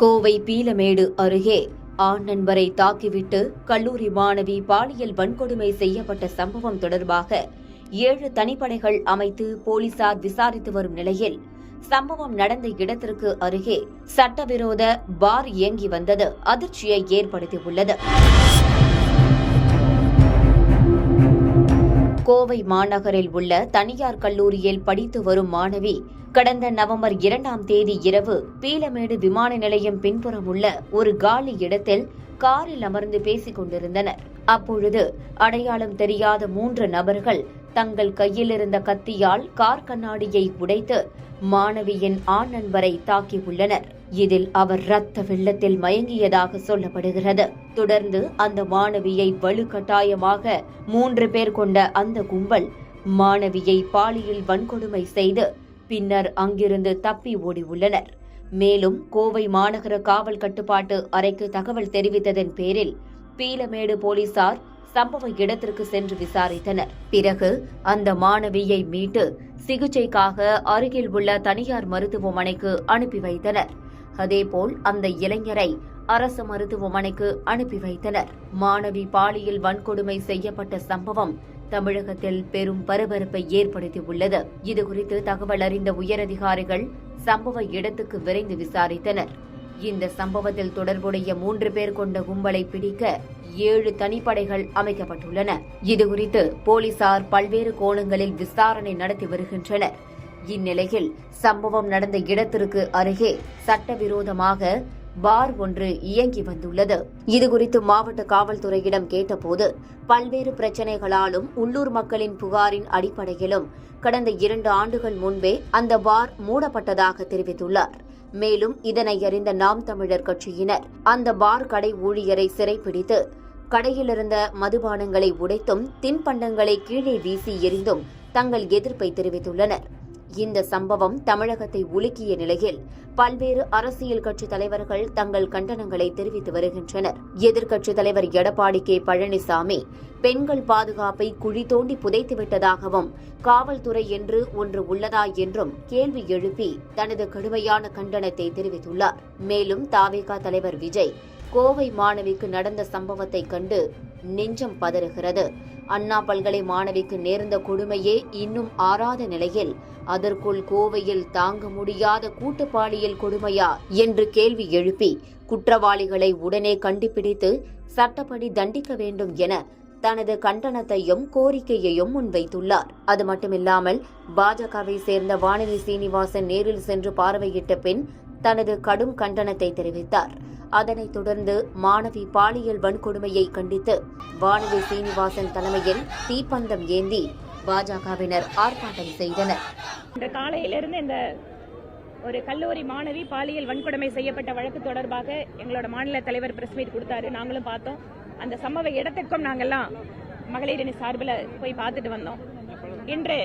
கோவை பீலமேடு அருகே ஆண் நண்பரை தாக்கிவிட்டு கல்லூரி மாணவி பாலியல் வன்கொடுமை செய்யப்பட்ட சம்பவம் தொடர்பாக 7 தனிப்படைகள் அமைத்து போலீசார் விசாரித்து வரும் நிலையில் சம்பவம் நடந்த இடத்திற்கு அருகே சட்டவிரோத பார் இயங்கி வந்தது அதிர்ச்சியை ஏற்படுத்தியுள்ளது. கோவை மாநகரில் உள்ள தனியார் கல்லூரியில் படித்து வரும் மாணவி கடந்த நவம்பர் 2ஆம் தேதி இரவு பீலமேடு விமான நிலையம் பின்புறம் உள்ள ஒரு காலி இடத்தில் காரில் அமர்ந்து பேசிக் கொண்டிருந்தனர். அப்பொழுது அடையாளம் தெரியாத 3 நபர்கள் தங்கள் கையில் இருந்த கத்தியால் கார் கண்ணாடியை உடைத்து மாணவியின் ஆண் நண்பரை தாக்கியுள்ளனர். இதில் அவர் இரத்த வெள்ளத்தில் மயங்கியதாக சொல்லப்படுகிறது. தொடர்ந்து அந்த மாணவியை வலுக்கட்டாயமாக 3 பேர் கொண்ட அந்த கும்பல் மாணவியை பாலியல் வன்கொடுமை செய்து பின்னர் அங்கிருந்து தப்பி ஓடியுள்ளனர். மேலும் கோவை மாநகர காவல் கட்டுப்பாட்டு அறைக்கு தகவல் தெரிவித்ததன் பேரில் பீலமேடு போலீசார் சம்பவ இடத்திற்கு சென்று விசாரித்தனர். பிறகு அந்த மாணவியை மீட்டு சிகிச்சைக்காக அருகில் உள்ள தனியார் மருத்துவமனைக்கு அனுப்பி வைத்தனர். அதேபோல் அந்த இளைஞரை அரசு மருத்துவமனைக்கு அனுப்பி வைத்தனர். மாணவி பாலியல் வன்கொடுமை செய்யப்பட்ட சம்பவம் தமிழகத்தில் பெரும் பரபரப்பை ஏற்படுத்தியுள்ளது. இதுகுறித்து தகவல் அறிந்த உயரதிகாரிகள் சம்பவ இடத்துக்கு விரைந்து விசாரித்தனர். இந்த சம்பவத்தில் தொடர்புடைய 3 பேர் கொண்ட கும்பலை பிடிக்க 7 தனிப்படைகள் அமைக்கப்பட்டுள்ளன. இதுகுறித்து போலீசார் பல்வேறு கோணங்களில் விசாரணை நடத்தி வருகின்றனர். இந்நிலையில் சம்பவம் நடந்த இடத்திற்கு அருகே சட்டவிரோதமாக பார் ஒன்று இயங்கி வந்துள்ளது. இதுகுறித்து மாவட்ட காவல்துறையிடம் கேட்டபோது பல்வேறு பிரச்சினைகளாலும் உள்ளூர் மக்களின் புகாரின் அடிப்படையிலும் கடந்த 2 ஆண்டுகள் முன்பே அந்த பார் மூடப்பட்டதாக தெரிவித்துள்ளார். மேலும் இதனை அறிந்த நாம் தமிழர் கட்சியினர் அந்த பார் கடை ஊழியரை சிறைப்பிடித்து கடையிலிருந்த மதுபானங்களை உடைத்தும் தின்பண்டங்களை கீழே வீசி எறிந்தும் தங்கள் எதிர்ப்பை தெரிவித்துள்ளனர். இந்த சம்பவம் தமிழகத்தை உலுக்கிய நிலையில் பல்வேறு அரசியல் கட்சி தலைவர்கள் தங்கள் கண்டனங்களை தெரிவித்து வருகின்றனர். எதிர்க்கட்சித் தலைவர் எடப்பாடி கே பழனிசாமி பெண்கள் பாதுகாப்பை குழி தோண்டி புதைத்துவிட்டதாகவும் காவல்துறை என்று ஒன்று உள்ளதா என்றும் கேள்வி எழுப்பி தனது கடுமையான கண்டனத்தை தெரிவித்துள்ளார். மேலும் தாவேகா தலைவர் விஜய் கோவை மாணவிக்கு நடந்த சம்பவத்தை கண்டு நெஞ்சம் பதறுகிறது. அண்ணா பல்கலை மாணவிக்கு நேர்ந்த கொடுமையே இன்னும் ஆறாத நிலையில் அதற்குள் கோவையில் தாங்க முடியாத கூட்டு பாலியல் கொடுமையா என்று கேள்வி எழுப்பி குற்றவாளிகளை உடனே கண்டுபிடித்து சட்டப்படி தண்டிக்க வேண்டும் என தனது கண்டனத்தையும் கோரிக்கையையும் முன்வைத்துள்ளார். அது மட்டுமில்லாமல் பாஜகவை சேர்ந்த வானதி சீனிவாசன் நேரில் சென்று பார்வையிட்ட பின் தனது கடும் கண்டனத்தை தெரிவித்தார். அதனைத் தொடர்ந்து மாணவி பாலியல் வன்கொடுமையை கண்டித்து வானதி சீனிவாசன் தலைமையில் தீப்பந்தம் ஏந்தி பாஜகவினர் ஆர்ப்பாட்டம் செய்தனர். இந்த காலையிலிருந்து இந்த ஒரு கல்லூரி மாணவி பாலியல் வன்கொடுமை செய்யப்பட்ட வழக்கு தொடர்பாக எங்களோட மாநில தலைவர் பிரஸ் மீட் கொடுத்தாரு. நாங்களும் பார்த்தோம். அந்த சம்பவ இடத்திற்கும் நாங்கெல்லாம் மகளிரணி சார்பில் போய் பார்த்துட்டு வந்தோம். இன்று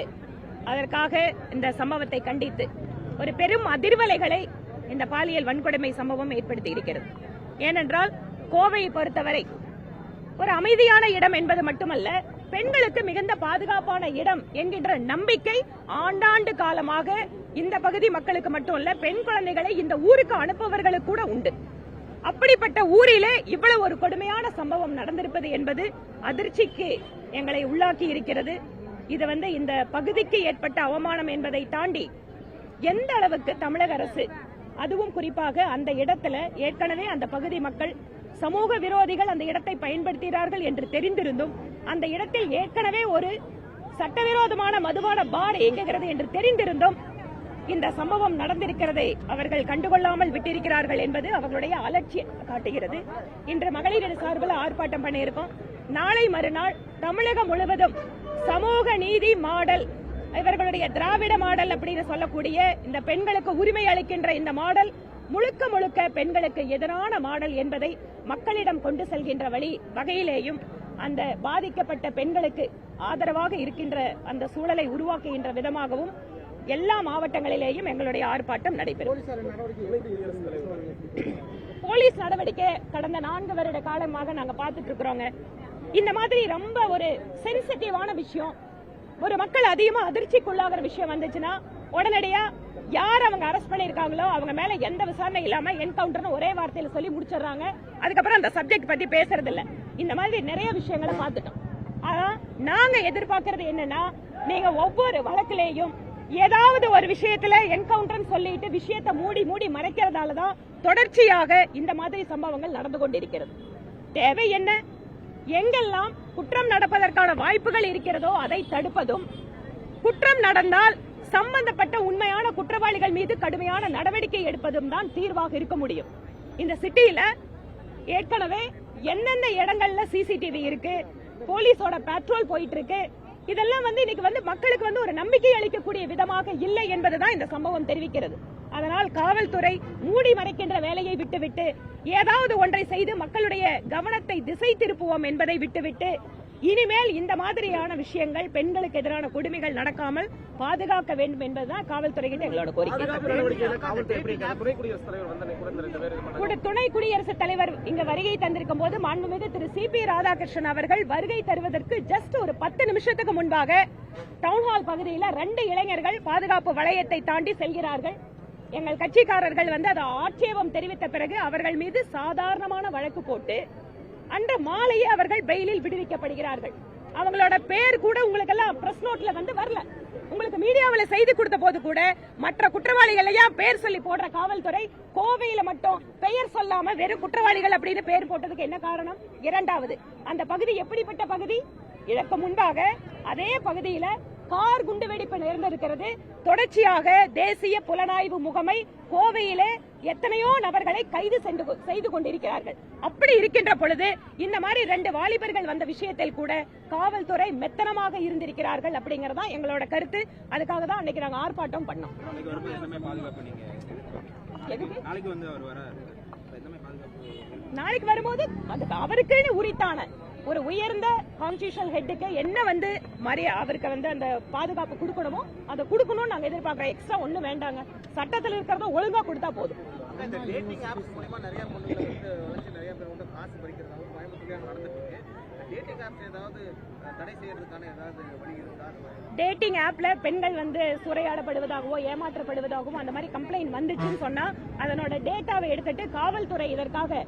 அதற்காக இந்த சம்பவத்தை கண்டித்து ஒரு பெரும் அதிர்வலைகளை இந்த பாலியல் வன்கொடுமை சம்பவம் ஏற்படுத்தி இருக்கிறது. ஏனென்றால் கோவையை பொறுத்தவரை ஒரு அமைதியான இடம் என்பது மட்டுமல்ல, பெண்களுக்கு மிகுந்த பாதுகாப்பான இடம் என்கின்ற நம்பிக்கை ஆண்டாண்டு காலமாக இந்த பகுதி மக்களுக்கு மட்டும் இல்ல, பெண் குழந்தைகளை இந்த ஊருக்கு அனுப்புபவர்களுக்கு கூட உண்டு. அப்படிப்பட்ட ஊரிலே இவ்வளவு ஒரு கொடுமையான சம்பவம் நடந்திருப்பது என்பது அதிர்ச்சிக்கு எங்களை உள்ளாக்கி இருக்கிறது. இது இந்த பகுதிக்கு ஏற்பட்ட அவமானம் என்பதை தாண்டி எந்த அளவுக்கு தமிழக அரசு, அதுவும் குறிப்பாக அந்த இடத்துல ஏற்கனவே அந்த பகுதி மக்கள் சமூக விரோதிகள் அந்த இடத்தை பயன்படுத்துகிறார்கள் என்று தெரிந்திருந்தும் அந்த இடத்தில் ஏற்கனவே ஒரு சட்டவிரோதமான மதுபான பார் இயங்குகிறது என்று தெரிந்திருந்தும் இந்த சம்பவம் நடந்திருக்கிறதை அவர்கள் கண்டுகொள்ளாமல் விட்டிருக்கிறார்கள் என்பது அவர்களுடைய அலட்சியம் காட்டுகிறது. இன்று மகளிர் சார்பில் ஆர்ப்பாட்டம் பண்ணியிருக்கோம். நாளை மறுநாள் தமிழகம் முழுவதும் சமூக நீதி மாடல், இவர்களுடைய திராவிட மாடல் அப்படின்னு சொல்லக்கூடிய இந்த பெண்களுக்கு உரிமை அளிக்கின்ற இந்த மாடல் முழுக்க முழுக்க பெண்களுக்கு எதிரான மாடல் என்பதை மக்களிடம் கொண்டு செல்கின்ற வகையிலேயும் அந்த பாதிக்கப்பட்ட பெண்களுக்கு ஆதரவாக இருக்கின்ற அந்த சூழலை உருவாக்குகின்ற விதமாகவும் எல்லா மாவட்டங்களிலேயும் எங்களுடைய ஆர்ப்பாட்டம் நடைபெறும். போலீஸ் நடவடிக்கை கடந்த 4 வருட காலமாக நாங்க பார்த்துட்டு இருக்கிறோங்க. இந்த மாதிரி ரொம்ப ஒரு சென்சிட்டிவான விஷயம், ஒரு மக்கள் அதிகமா அதிர்ச்சிக்குள்ளாகிற விஷயம் வந்துச்சுன்னா உடனடியா யார் அவங்க அரெஸ்ட் பண்ணிருக்காங்களோ அவங்க மேல எந்த விசாரணை இல்லாம என்கவுண்டர்னு ஒரே வார்த்தையில சொல்லி முடிச்சிடறாங்க. அதுக்கப்புறம் அந்த சப்ஜெக்ட் பத்தி பேசுறது இல்ல. இந்த மாதிரி நிறைய விஷயங்களை பார்த்துட்டோம். ஆனா நாங்க எதிர்பார்க்கறது என்னன்னா, நீங்க ஒவ்வொரு வழக்கிலேயும் ஏதாவது ஒரு விஷயத்துல என்கவுண்டர் சொல்லிட்டு விஷயத்தை மூடி மறைக்கிறதாலதான் தொடர்ச்சியாக இந்த மாதிரி சம்பவங்கள் நடந்து கொண்டிருக்கிறது. தேவை என்ன? எங்கெல்லாம் குற்றம் நடப்பதற்கான வாய்ப்புகள் இருக்கிறதோ அதை தடுப்பதும், குற்றம் நடந்தால் சம்பந்தப்பட்ட உண்மையான குற்றவாளிகள் மீது கடுமையான நடவடிக்கை எடுப்பதும் தான் தீர்வாக இருக்க முடியும். இந்த சிட்டியில ஏற்கனவே எந்தெந்த இடங்கள்ல சிசிடிவி இருக்கு, போலீஸோட பேட்ரோல் போயிட்டு இருக்கு, இதெல்லாம் இன்னைக்கு மக்களுக்கு ஒரு நம்பிக்கை அளிக்கக்கூடிய விதமாக இல்லை என்பதுதான் இந்த சம்பவம் தெரிவிக்கிறது. அதனால் காவல்துறை மூடி மறைக்கின்ற வேலையை விட்டுவிட்டு ஏதாவது ஒன்றை செய்து மக்களுடைய கவனத்தை திசை திருப்புவோம் என்பதை விட்டுவிட்டு இனிமேல் இந்த மாதிரியான விஷயங்கள், பெண்களுக்கு எதிரான கொடுமைகள் நடக்காமல் பாதுகாக்க வேண்டும் என்பதுதான் காவல்துறை கிட்ட எங்களோட கோரிக்கை. துணை குடியரசுத் தலைவர் இங்க வருகை தந்திருக்கும் போது மாண்புமிகு திரு CP ராதாகிருஷ்ணன் அவர்கள் வருகை தருவதற்கு ஜஸ்ட் ஒரு 10 நிமிஷத்துக்கு முன்பாக டவுன்ஹால் பகுதியில் 2 இளைஞர்கள் பாதுகாப்பு வளையத்தை தாண்டி செல்கிறார்கள். எங்கள் கட்சிக்காரர்கள் அதை ஆட்சேபம் தெரிவித்த பிறகு அவர்கள் மீது சாதாரணமான வழக்கு போட்டு அன்று மாலையே அவர்கள் பெயிலில் விடுவிக்கப்படுகிறார்கள். அவங்களோட பேர் கூட உங்களுக்கு எல்லாம் பிரஸ் நோட்ல வரல. உங்களுக்கு மீடியாவில் செய்தி கொடுத்த போது கூட மற்ற குற்றவாளிகளையா பேர் சொல்லி போடுற காவல்துறை கோவையில மட்டும் பெயர் சொல்லாம வெறும் குற்றவாளிகள் அப்படின்னு பேர் போட்டதுக்கு என்ன காரணம்? இரண்டாவது, அந்த பகுதி எப்படிப்பட்ட பகுதி? இதற்கு முன்பாக அதே பகுதியில கார் குண்டுவெடிப்பு நேர்ந்திருக்கிறது. தொடர்ச்சியாக தேசிய புலனாய்வு முகமை கோவையிலே எத்தனையோ நபர்களை கைது செய்து கொண்டிருக்கிறார்கள். அப்படி இருக்கின்ற பொழுது இந்த மாதிரி 2 வாலிபர்கள் வந்த விஷயத்தில் கூட காவல்துறை மெத்தனமாக இருந்திருக்கிறார்கள் அப்படிங்கறதா எங்களோட கருத்து. அதுக்காக தான் அன்னைக்கு நாங்க ஆர்ப்பாட்டம் பண்ணோம். நாளைக்கு வரும்போது அவருக்கு உரித்தான ஒரு உயர்ந்த கான்ஸ்டிடியூஷனல் ஹெட்டுக்கு என்ன அவருக்கு அந்த பாதுகாப்பு கொடுக்கணுமோ அதை கொடுக்கணும்னு நாங்க எதிர்பார்க்கிறோம். எக்ஸ்ட்ரா ஒண்ணும் வேண்டாங்க. சட்டத்தில் இருக்கிறத ஒழுங்கா கொடுத்தா போதும். டேட்டிங் ஆப்ல பெண்கள் சூறையாடப்படுவதாகவோ ஏமாற்றப்படுவதாகவோ அந்த மாதிரி கம்ப்ளைண்ட் வந்துச்சுன்னு சொன்னா அதனோட டேட்டாவை எடுத்துட்டு காவல்துறை இதற்காக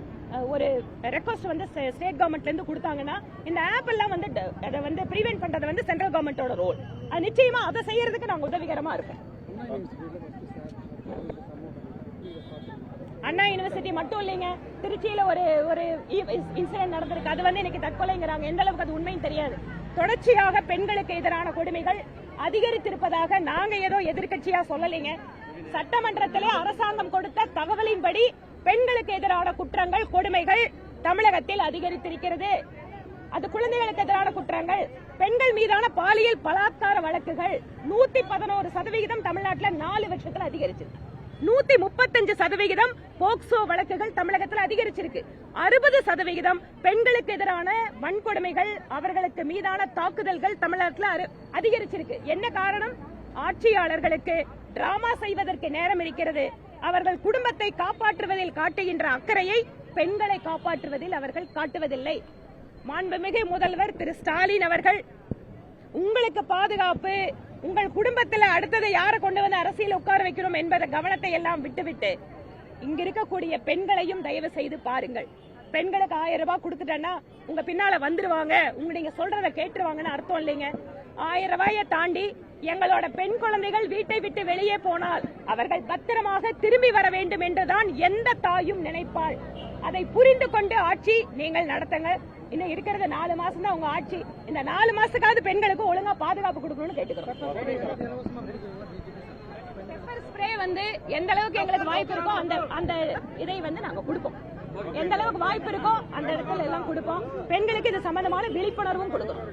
ஒரு ரெக்வஸ்ட் ஸ்டேட் கவர்மெண்ட்ல இருந்து கொடுத்தாங்கன்னா இந்த ஆப் எல்லாம் அதை பிரிவென்ட் பண்றது சென்ட்ரல் கவர்மெண்டோட ரோல். அது நிச்சயமா அதை செய்யறதுக்கு நாங்க உதவிகரமா இருக்கோம். அண்ணா யூனிவர்சிட்டி மட்டும் இல்லைங்க, திருச்சியில ஒரு இன்சிடென்ட் நடந்திருக்கு. அது இன்னைக்கு தற்கொலைங்கிறாங்க. எந்த அளவுக்கு அது உண்மைன்னு தெரியாது. தொடர்ச்சியாக பெண்களுக்கு எதிரான கொடுமைகள் அதிகரித்திருப்பதாக நாங்க ஏதோ எதிர்க்கட்சியா சொல்லலைங்க. சட்டமன்றத்திலே அரசாங்கம் கொடுத்த தகவலின்படி பெண்களுக்கு எதிரான குற்றங்கள், கொடுமைகள் தமிழகத்தில் அதிகரித்திருக்கிறது. அது குழந்தைகளுக்கு எதிரான குற்றங்கள், பெண்கள் மீதான பாலியல் பலாத்கார வழக்குகள் 111% தமிழ்நாட்டில் 4 வருஷத்துல அதிகரிச்சிருக்கு. 135% போக்சோ வழக்குகள் தமிழகத்தில் அதிகரிச்சிருக்கு. 60% பெண்களுக்கு எதிரான வன்கொடுமைகள், அவர்களுக்கு மீதான தாக்குதல்கள் தமிழகத்தில் அதிகரிச்சிருக்கு. என்ன காரணம்? ஆட்சியாளர்களுக்கு டிராமா செய்வதற்கு நேரம் இருக்கிறது. அவர்கள் குடும்பத்தை காப்பாற்றுவதில் காட்டுகின்ற அக்கறையை பெண்களை காப்பாற்றுவதில் அவர்கள் காட்டுவதில்லை. மாண்புமிகு முதல்வர் திரு ஸ்டாலின் அவர்கள் உங்களுக்கு பாதுகாப்பு, உங்கள் குடும்பத்தில் அடுத்ததை யாரை கொண்டு அரசியல் உட்கார வைக்கிறோம் என்பதை கவனத்தை எல்லாம் விட்டுவிட்டு இங்க இருக்கக்கூடிய பெண்களையும் தயவு செய்து பாருங்கள். பெண்களுக்கு 1000 ரூபாய் கொடுத்துட்டேன்னா உங்க பின்னால வந்துருவாங்க, நீங்க சொல்றதை கேட்டுருவாங்கன்னு அர்த்தம் இல்லைங்க. 1000 ரூபாயை தாண்டி எங்களோட பெண் குழந்தைகள் வீட்டை விட்டு வெளியே போனால் அவர்கள் பத்திரமாக திரும்பி வர வேண்டும் என்றுதான் எந்த தாயும் நினைப்பாள். அதை புரிந்து கொண்டு ஆட்சி நீங்கள் நடத்துங்க. இன்னும் இருக்கிறது 4 மாசம் தான் உங்க ஆட்சி. இந்த 4 மாசத்துக்காவது பெண்களுக்கு ஒழுங்கா பாதுகாப்பு கொடுக்கணும்னு கேட்டுக்கிறோம். பெப்பர் ஸ்ப்ரே எந்த அளவுக்கு எங்களுக்கு வாய்ப்பு இருக்கோ அந்த இதை நாங்க கொடுப்போம். எந்த அளவுக்கு வாய்ப்பு இருக்கோ அந்த இடத்துல எல்லாம் கொடுப்போம். பெண்களுக்கு இது சம்பந்தமான விழிப்புணர்வும் கொடுக்கிறோம்.